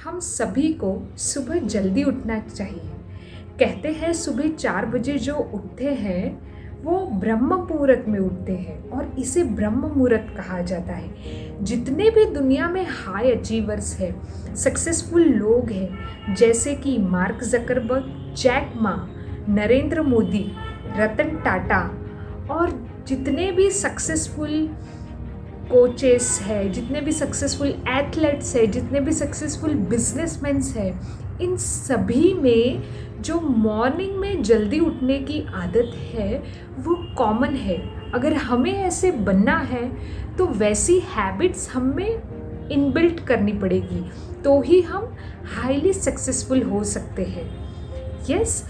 हम सभी को सुबह जल्दी उठना चाहिए। कहते हैं सुबह 4 बजे जो उठते हैं वो ब्रह्म मुहूर्त में उठते हैं और इसे ब्रह्म मुहूर्त कहा जाता है। जितने भी दुनिया में हाई अचीवर्स हैं, सक्सेसफुल लोग हैं, जैसे कि mark Zuckerberg, Jack Ma, Narendra Modi, Ratan Tata और जितने भी सक्सेसफुल कोचेस है, जितने भी सक्सेसफुल एथलेट्स है, जितने भी सक्सेसफुल बिजनेसमैन्स है, इन सभी में जो मॉर्निंग में जल्दी उठने की आदत है वो कॉमन है। अगर हमें ऐसे बनना है तो वैसी हैबिट्स हमें इनबिल्ट करनी पड़ेगी, तो ही हम हाईली सक्सेसफुल हो सकते हैं। यस,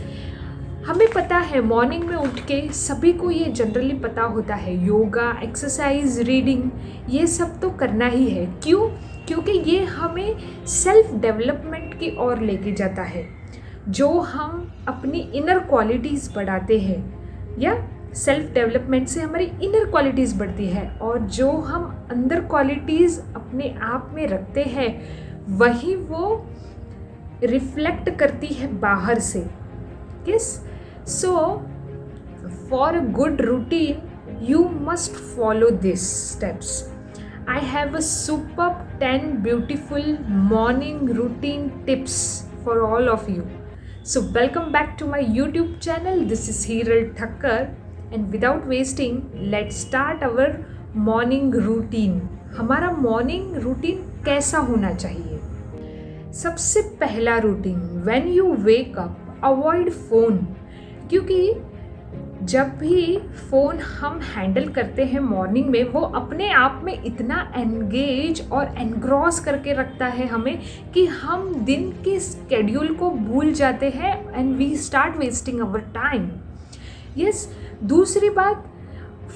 हमें पता है मॉर्निंग में उठ के सभी को ये जनरली पता होता है, योगा, एक्सरसाइज, रीडिंग, ये सब तो करना ही है। क्यों? क्योंकि ये हमें सेल्फ डेवलपमेंट की ओर लेके जाता है। जो हम अपनी इनर क्वालिटीज़ बढ़ाते हैं, या सेल्फ डेवलपमेंट से हमारी इनर क्वालिटीज़ बढ़ती है, और जो हम अंदर क्वालिटीज़ अपने आप में रखते हैं वही वो रिफ्लेक्ट करती है बाहर से। Yes, so for a good routine, you must follow these steps. I have a superb 10 beautiful morning routine tips for all of you. So welcome back to my YouTube channel. This is Hiral Thakkar, and without wasting, let's start our morning routine. हमारा morning routine कैसा होना चाहिए? सबसे पहला routine, when you wake up, avoid phone. क्योंकि जब भी phone हम हैंडल करते हैं मॉर्निंग में, वो अपने आप में इतना एंगेज और एनग्रॉस करके रखता है हमें कि हम दिन के स्केड्यूल को भूल जाते हैं and we start wasting our time. Yes, दूसरी बात,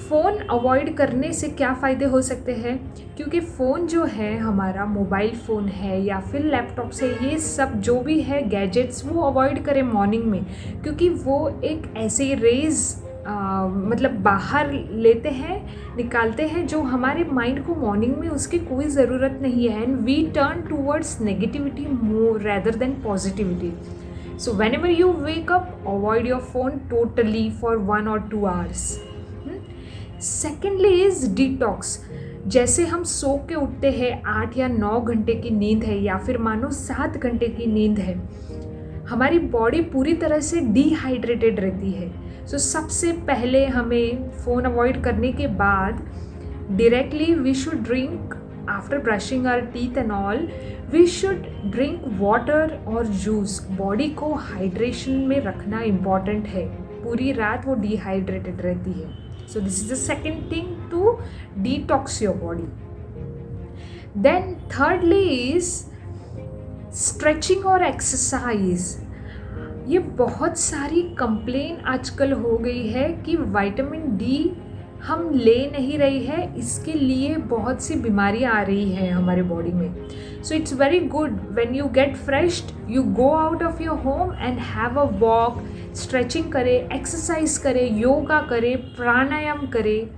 फ़ोन अवॉइड करने से क्या फ़ायदे हो सकते हैं? क्योंकि फ़ोन जो है हमारा, मोबाइल फ़ोन है या फिर लैपटॉप से, ये सब जो भी है गैजेट्स, वो अवॉइड करें मॉर्निंग में, क्योंकि वो एक ऐसे रेज़ मतलब बाहर लेते हैं, निकालते हैं, जो हमारे माइंड को मॉर्निंग में उसकी कोई ज़रूरत नहीं है, and we turn towards negativity more rather than positivity. So whenever you wake up, avoid your phone totally for 1 or 2 hours. Secondly is detox. जैसे हम सो के उठते हैं, 8 या 9 घंटे की नींद है या फिर मानो 7 घंटे की नींद है, हमारी बॉडी पूरी तरह से डिहाइड्रेटेड रहती है। सो सबसे पहले हमें फ़ोन अवॉइड करने के बाद directly we should drink, after brushing our teeth and all, we should drink water और जूस। बॉडी को हाइड्रेशन में रखना इम्पॉर्टेंट है, पूरी रात वो डिहाइड्रेटेड रहती है। So this is the second thing to detox your body. Then thirdly is stretching or exercise. ये बहुत सारी कंप्लेन आजकल हो गई है कि विटामिन डी हम ले नहीं रही है, इसके लिए बहुत सी बीमारियाँ आ रही है हमारे बॉडी में। So it's very good when you get freshed, you go out of your home and have a walk, stretching करें, एक्सरसाइज करें, योगा करें, प्राणायाम करें।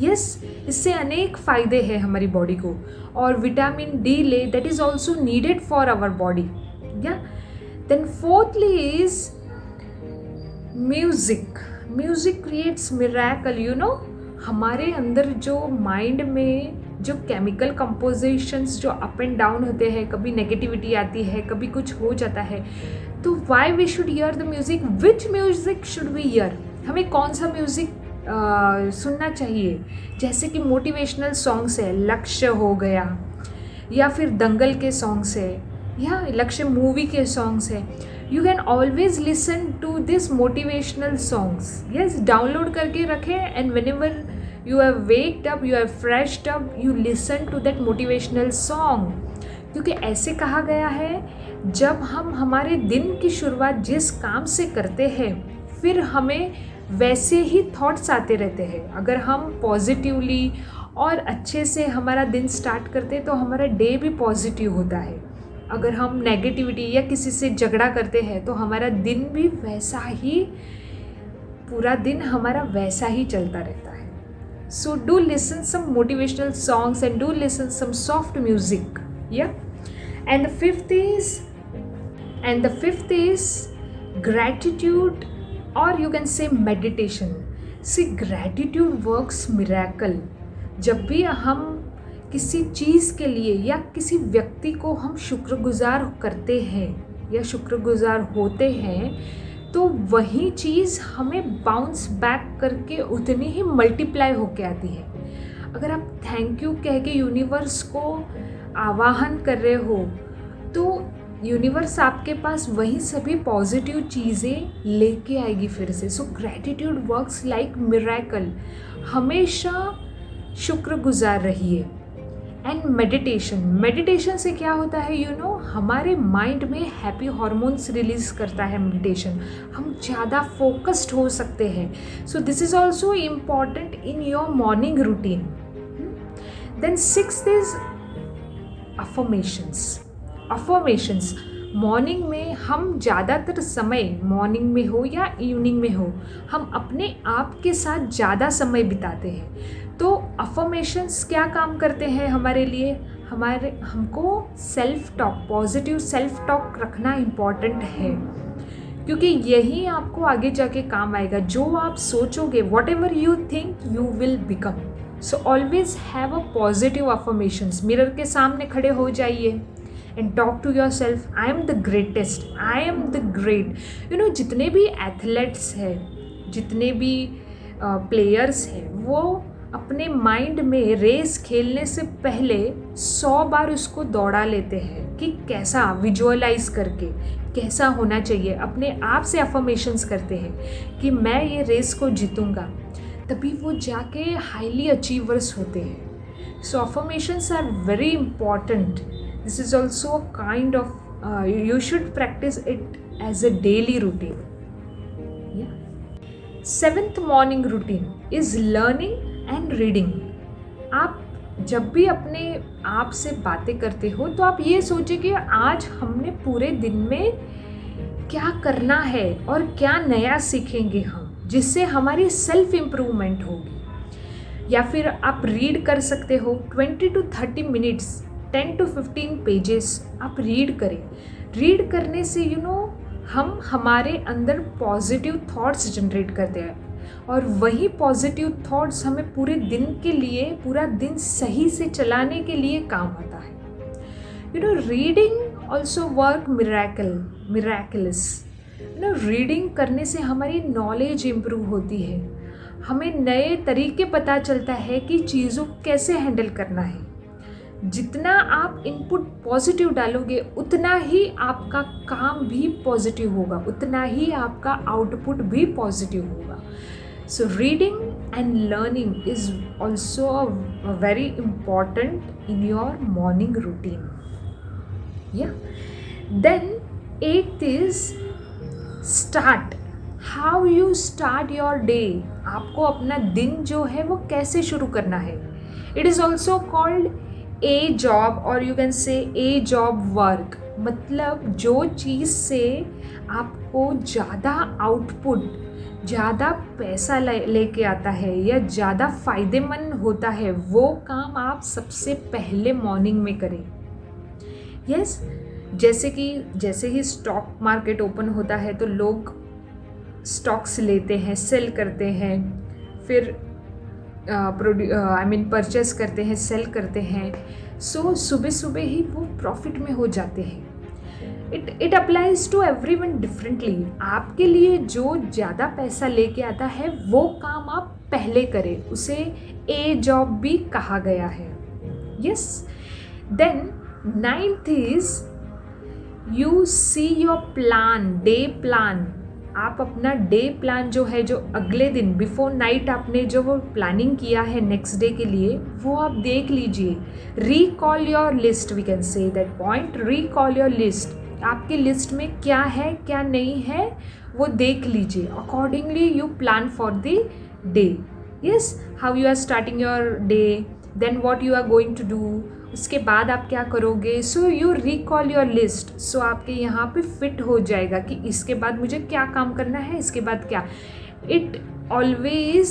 यस, इससे अनेक फ़ायदे हैं हमारी बॉडी को, और विटामिन डी ले, that is also needed for our body. या then fourthly is music. Music creates miracle, you know. हमारे अंदर जो माइंड में जो केमिकल कंपोजिशंस जो अप एंड डाउन होते हैं, कभी नेगेटिविटी आती है, कभी कुछ हो जाता है, तो why we should hear the music? Which music should we hear? हमें कौन सा म्यूज़िक सुनना चाहिए? जैसे कि मोटिवेशनल सॉन्ग्स है, लक्ष्य हो गया, या फिर दंगल के सॉन्ग्स है, या लक्ष्य मूवी के सॉन्ग्स है। You can always listen to this motivational songs. Yes, download करके रखें, and whenever you have waked up, you have freshed up, you listen to that motivational song. क्योंकि ऐसे कहा गया है, जब हम हमारे दिन की शुरुआत जिस काम से करते हैं, फिर हमें वैसे ही थॉट्स आते रहते हैं। अगर हम पॉजिटिवली और अच्छे से हमारा दिन स्टार्ट करते हैं तो हमारा डे भी पॉजिटिव होता है। अगर हम नेगेटिविटी या किसी से झगड़ा करते हैं तो हमारा दिन भी वैसा ही, पूरा दिन हमारा वैसा ही चलता रहता है। So do listen some motivational songs and do listen some soft music. Yeah. And the fifth is gratitude, or you can say meditation. See, gratitude works miracle. जब भी हम किसी चीज़ के लिए या किसी व्यक्ति को हम शुक्रगुजार करते हैं या शुक्रगुजार होते हैं, तो वही चीज़ हमें बाउंस बैक करके उतनी ही मल्टीप्लाई होके आती है. अगर आप थैंक यू कह के यूनिवर्स को आवाहन कर रहे हो, तो यूनिवर्स आपके पास वही सभी पॉजिटिव चीज़ें लेके आएगी फिर से. So gratitude works like miracle. हमेशा शुक्रगुजार रहिए. एंड मेडिटेशन से क्या होता है, हमारे माइंड में हैप्पी हार्मोन्स रिलीज करता है मेडिटेशन. हम ज़्यादा फोकस्ड हो सकते हैं. So this is also important in your morning routine. Then 6th is affirmations. Morning में हम ज़्यादातर समय, मॉर्निंग में हो या इवनिंग में हो, हम अपने आप के साथ ज़्यादा समय बिताते हैं. तो अफर्मेशंस क्या काम करते हैं हमारे लिए, हमको self talk, positive self talk रखना इम्पॉर्टेंट है, क्योंकि यही आपको आगे जाके काम आएगा. जो आप सोचोगे, what ever you think you will become. So always have a positive affirmations. Mirror के सामने खड़े हो जाइए and talk to yourself, I am the greatest, I am the great. जितने भी एथलेट्स हैं, जितने भी प्लेयर्स हैं, वो अपने माइंड में रेस खेलने से पहले 100 बार उसको दौड़ा लेते हैं कि कैसा विजुअलाइज करके कैसा होना चाहिए. अपने आप से अफर्मेशंस करते हैं कि मैं ये रेस को जीतूंगा, तभी वो जाके हाईली अचीवर्स होते हैं. So affirmations are very important. This is also a kind of, you should practice it as a daily routine. Yeah. 7th morning routine is learning and reading. आप जब भी अपने आप से बातें करते हो, तो आप ये सोचिए कि आज हमने पूरे दिन में क्या करना है और क्या नया सीखेंगे हम, जिससे हमारी सेल्फ इम्प्रूवमेंट होगी. या फिर आप रीड कर सकते हो 20 to 30 मिनट्स, 10 to 15 पेजेस आप रीड करें. रीड करने से हम हमारे अंदर पॉजिटिव थॉट्स जनरेट करते हैं, और वही पॉजिटिव थॉट्स हमें पूरे दिन के लिए, पूरा दिन सही से चलाने के लिए काम आता है. Reading also work miraculous. Reading करने से हमारी नॉलेज इम्प्रूव होती है. हमें नए तरीके पता चलता है कि चीज़ों कैसे हैंडल करना है. जितना आप इनपुट पॉजिटिव डालोगे, उतना ही आपका काम भी पॉजिटिव होगा, उतना ही आपका आउटपुट भी पॉजिटिव होगा. So reading and learning is also very important in your morning routine. या then 8th is start. How you start your day. आपको अपना दिन जो है वो कैसे शुरू करना है. It is also called a job, और you can say a job work. मतलब जो चीज़ से आपको ज़्यादा आउटपुट, ज़्यादा पैसा लेके आता है या ज़्यादा फ़ायदेमंद होता है, वो काम आप सबसे पहले मॉर्निंग में करें. यस, जैसे ही स्टॉक मार्केट ओपन होता है, तो लोग स्टॉक्स लेते हैं, सेल करते हैं, फिर परचेस करते हैं, सेल करते हैं. सो सुबह सुबह ही वो प्रॉफिट में हो जाते हैं. It applies to everyone differently. आपके लिए जो ज़्यादा पैसा लेके आता है, वो काम आप पहले करें. उसे ए जॉब भी कहा गया है. Yes. Then 9th is you see your plan, day plan. आप अपना डे प्लान जो है, जो अगले दिन बिफोर नाइट आपने जो वो प्लानिंग किया है नेक्स्ट डे के लिए, वो आप देख लीजिए. Recall your list, we can say that point. Recall your list. आपकी लिस्ट में क्या है क्या नहीं है, वो देख लीजिए. Accordingly you plan for the day. Yes, how you are starting your day, then what you are going to do, उसके बाद आप क्या करोगे. So you recall your list. So आपके यहाँ पे फिट हो जाएगा कि इसके बाद मुझे क्या काम करना है, इसके बाद क्या. It always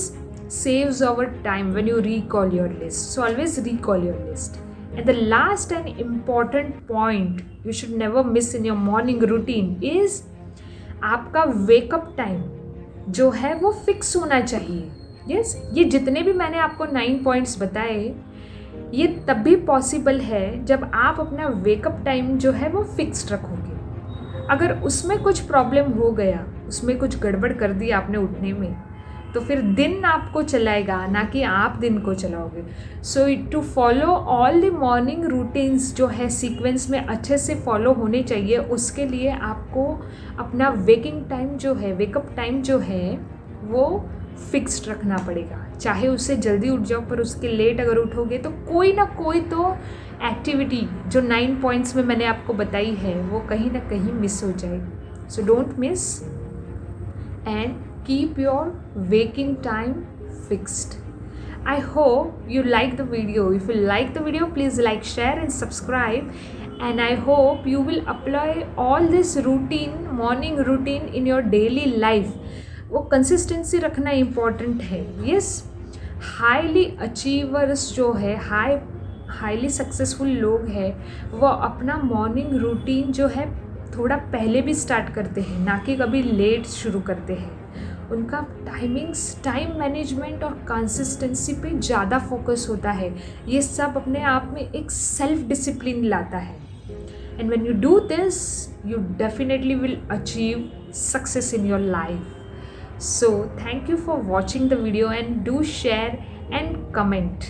saves our time when you recall your list. So always recall your list. And the last and important point you should never miss in your morning routine is आपका वेकअप टाइम जो है वो fix होना चाहिए. Yes, ये जितने भी मैंने आपको 9 पॉइंट्स बताए, ये तब भी पॉसिबल है जब आप अपना वेकअप टाइम जो है वो फिक्स्ड रखोगे. अगर उसमें कुछ प्रॉब्लम हो गया, उसमें कुछ गड़बड़ कर दी आपने उठने में, तो फिर दिन आपको चलाएगा, ना कि आप दिन को चलाओगे. So to follow all the morning routines जो है सीक्वेंस में अच्छे से फॉलो होने चाहिए, उसके लिए आपको अपना वेकिंग टाइम जो है, वेकअप टाइम जो है वो फिक्स्ड रखना पड़ेगा. चाहे उससे जल्दी उठ जाओ, पर उसके लेट अगर उठोगे तो कोई ना कोई तो एक्टिविटी जो 9 पॉइंट्स में मैंने आपको बताई है वो कहीं ना कहीं मिस हो जाएगी. So don't miss and keep your waking time fixed. I hope you like the video. If you like the video, please like, share and subscribe. And I hope you will apply all this routine, morning routine in your daily life. वो consistency रखना important है. Yes, highly achievers जो है, highly successful लोग हैं, वो अपना morning routine जो है थोड़ा पहले भी स्टार्ट करते हैं, ना कि कभी लेट शुरू करते हैं. उनका टाइम मैनेजमेंट और कंसिस्टेंसी पे ज़्यादा फोकस होता है. ये सब अपने आप में एक सेल्फ डिसिप्लिन लाता है. And when you do this, you definitely will achieve success in your life. So thank you for watching the video and do share and comment.